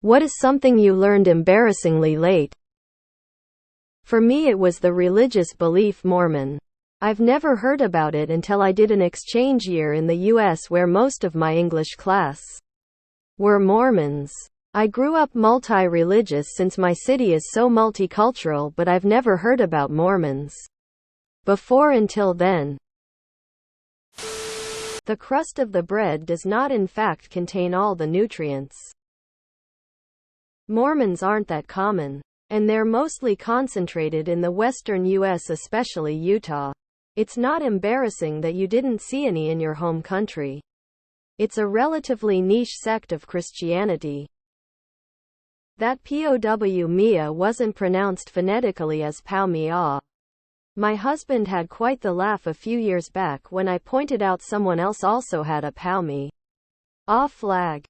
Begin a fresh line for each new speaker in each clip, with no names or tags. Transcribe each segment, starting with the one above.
What is something you learned embarrassingly late? For me, it was the religious belief Mormon. I've never heard about it until I did an exchange year in the US where most of my English class were Mormons. I grew up multi-religious since my city is so multicultural, but I've never heard about Mormons before until then. The crust of the bread does not in fact contain all the nutrients. Mormons aren't that common, and they're mostly concentrated in the western US, especially Utah. It's not embarrassing that you didn't see any in your home country. It's a relatively niche sect of Christianity. That POW Mia wasn't pronounced phonetically as Pow Mia. My husband had quite the laugh a few years back when I pointed out someone else also had a Pow Me flag.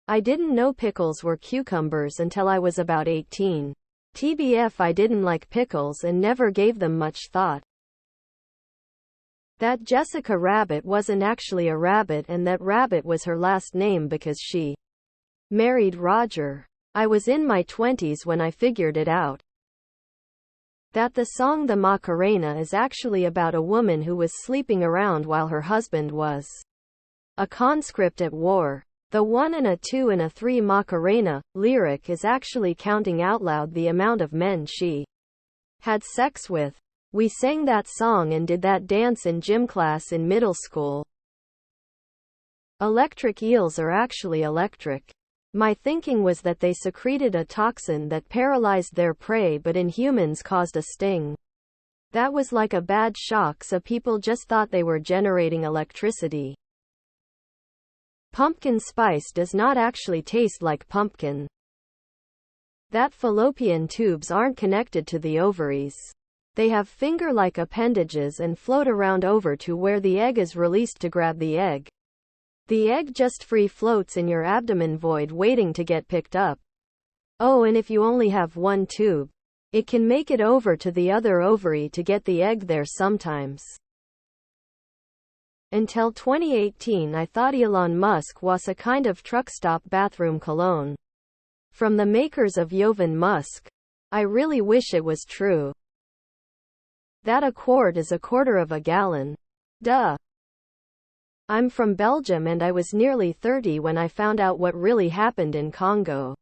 I didn't know pickles were cucumbers until I was about 18. TBF, I didn't like pickles and never gave them much thought. That Jessica Rabbit wasn't actually a rabbit, and that Rabbit was her last name because she married Roger. I was in my 20s when I figured it out. That the song The Macarena is actually about a woman who was sleeping around while her husband was a conscript at war. The 1 and a 2 and a 3 Macarena lyric is actually counting out loud the amount of men she had sex with. We sang that song and did that dance in gym class in middle school. Electric eels are actually electric. My thinking was that they secreted a toxin that paralyzed their prey, but in humans caused a sting. That was like a bad shock, so people just thought they were generating electricity. Pumpkin spice does not actually taste like pumpkin. That fallopian tubes aren't connected to the ovaries. They have finger-like appendages and float around over to where the egg is released to grab the egg. The egg just free floats in your abdomen void waiting to get picked up. Oh, and if you only have one tube, it can make it over to the other ovary to get the egg there sometimes. Until 2018, I thought Elon Musk was a kind of truck stop bathroom cologne. From the makers of Jovan Musk. I really wish it was true. That a quart is a quarter of a gallon. Duh. I'm from Belgium and I was nearly 30 when I found out what really happened in Congo.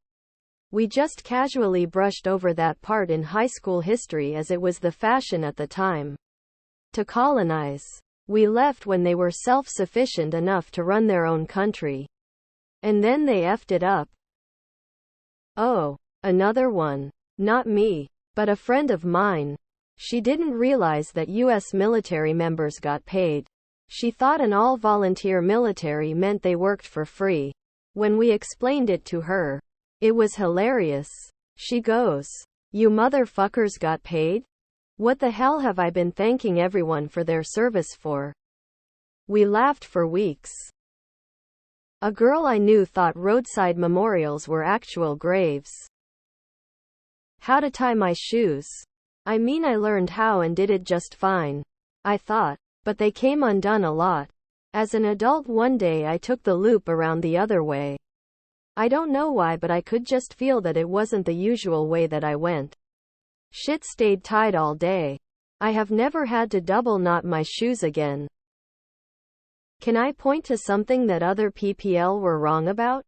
We just casually brushed over that part in high school history as it was the fashion at the time to colonize. We left when they were self-sufficient enough to run their own country. And then they effed it up. Oh, another one. Not me, but a friend of mine. She didn't realize that US military members got paid. She thought an all-volunteer military meant they worked for free. When we explained it to her, it was hilarious. She goes, "You motherfuckers got paid? What the hell have I been thanking everyone for their service for?" We laughed for weeks. A girl I knew thought roadside memorials were actual graves. How to tie my shoes. I mean, I learned how and did it just fine, I thought, but they came undone a lot. As an adult, one day I took the loop around the other way. I don't know why, but I could just feel that it wasn't the usual way that I went. Shit stayed tied all day. I have never had to double knot my shoes again. Can I point to something that other PPL were wrong about?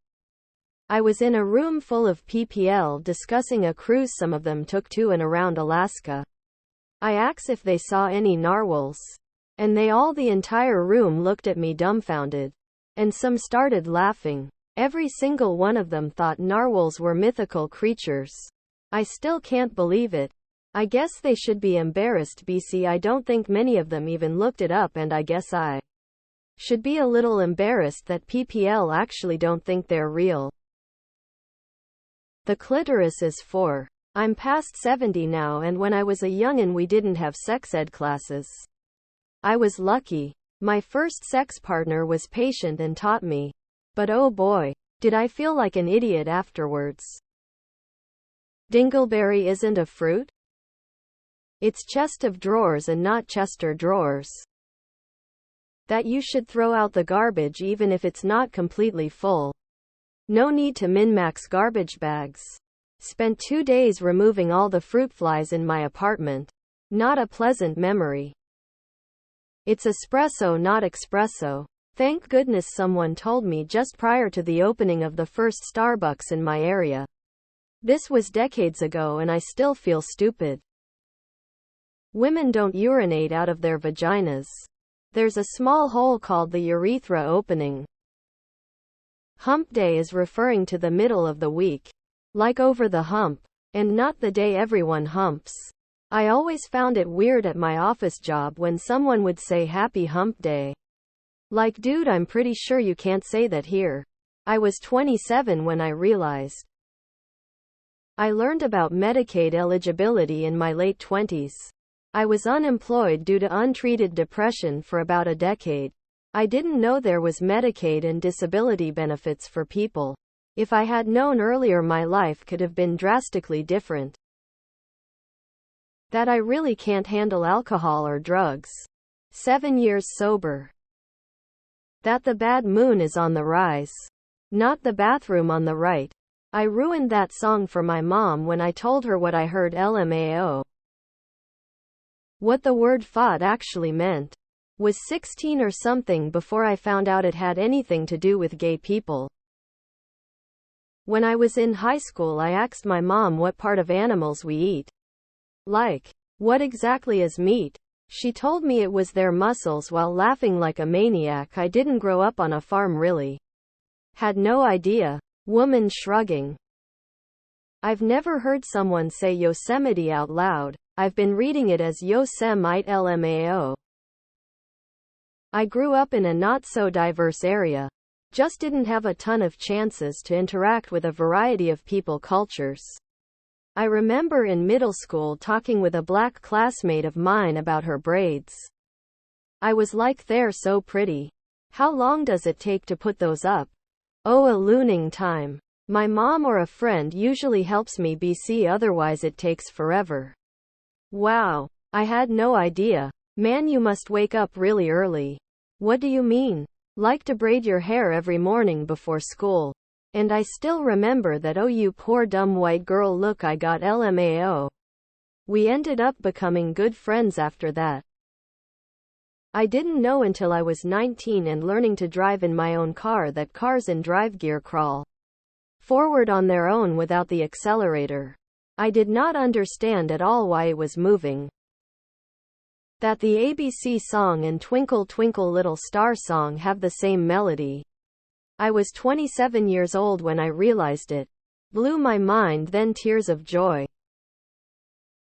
I was in a room full of PPL discussing a cruise some of them took to and around Alaska. I asked if they saw any narwhals. And the entire room looked at me dumbfounded. And some started laughing. Every single one of them thought narwhals were mythical creatures. I still can't believe it. I guess they should be embarrassed. BC, I don't think many of them even looked it up, and I guess I should be a little embarrassed that PPL actually don't think they're real. The clitoris is for. I'm past 70 now, and when I was a youngin' we didn't have sex ed classes. I was lucky. My first sex partner was patient and taught me. But oh boy, did I feel like an idiot afterwards. Dingleberry isn't a fruit? It's chest of drawers and not Chester drawers. That you should throw out the garbage even if it's not completely full. No need to min-max garbage bags. Spent 2 days removing all the fruit flies in my apartment. Not a pleasant memory. It's espresso, not espresso. Thank goodness someone told me just prior to the opening of the first Starbucks in my area. This was decades ago and I still feel stupid. Women don't urinate out of their vaginas. There's a small hole called the urethra opening. Hump day is referring to the middle of the week. Like over the hump. And not the day everyone humps. I always found it weird at my office job when someone would say happy hump day. Like, dude, I'm pretty sure you can't say that here. I was 27 when I realized. I learned about Medicaid eligibility in my late 20s. I was unemployed due to untreated depression for about a decade. I didn't know there was Medicaid and disability benefits for people. If I had known earlier, my life could have been drastically different. That I really can't handle alcohol or drugs. 7 years sober. That the bad moon is on the rise. Not the bathroom on the right. I ruined that song for my mom when I told her what I heard LMAO. What the word FOD actually meant. Was 16 or something before I found out it had anything to do with gay people. When I was in high school, I asked my mom what part of animals we eat. Like, what exactly is meat? She told me it was their muscles while laughing like a maniac. I didn't grow up on a farm, really. Had no idea. Woman shrugging. I've never heard someone say Yosemite out loud. I've been reading it as Yosemite LMAO. I grew up in a not so diverse area. Just didn't have a ton of chances to interact with a variety of people cultures. I remember in middle school talking with a black classmate of mine about her braids. I was like, they're so pretty. How long does it take to put those up? Oh, a looning time. My mom or a friend usually helps me BC, otherwise it takes forever. Wow. I had no idea. Man, you must wake up really early. What do you mean? Like to braid your hair every morning before school. And I still remember that, oh you poor dumb white girl, look, I got LMAO. We ended up becoming good friends after that. I didn't know until I was 19 and learning to drive in my own car that cars in drive gear crawl forward on their own without the accelerator. I did not understand at all why it was moving. That the ABC song and Twinkle Twinkle Little Star song have the same melody. I was 27 years old when I realized it. Blew my mind, then tears of joy.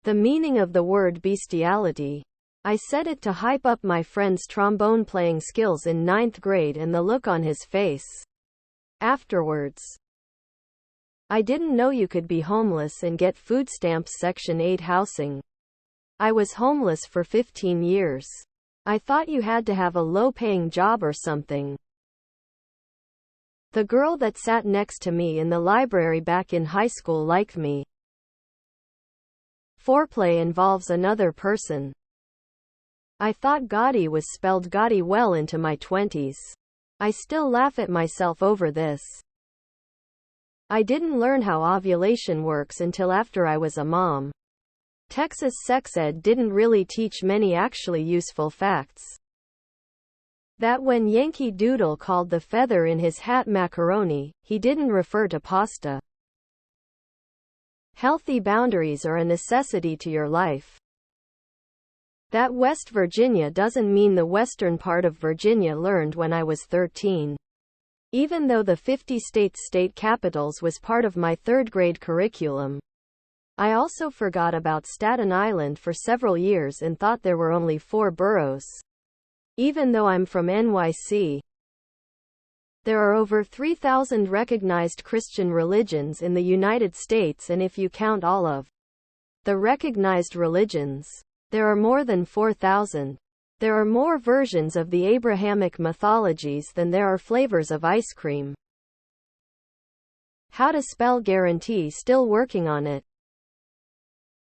The meaning of the word bestiality. I said it to hype up my friend's trombone playing skills in 9th grade and the look on his face afterwards. I didn't know you could be homeless and get food stamps Section 8 housing. I was homeless for 15 years. I thought you had to have a low-paying job or something. The girl that sat next to me in the library back in high school liked me. Foreplay involves another person. I thought Gotti was spelled Gotti well into my 20s. I still laugh at myself over this. I didn't learn how ovulation works until after I was a mom. Texas sex ed didn't really teach many actually useful facts. That when Yankee Doodle called the feather in his hat macaroni, he didn't refer to pasta. Healthy boundaries are a necessity to your life. That West Virginia doesn't mean the western part of Virginia. Learned when I was 13. Even though the 50 states state capitals was part of my 3rd grade curriculum. I also forgot about Staten Island for several years and thought there were only 4 boroughs. Even though I'm from NYC. There are over 3,000 recognized Christian religions in the United States, and if you count all of the recognized religions, there are more than 4,000. There are more versions of the Abrahamic mythologies than there are flavors of ice cream. How to spell guarantee, still working on it.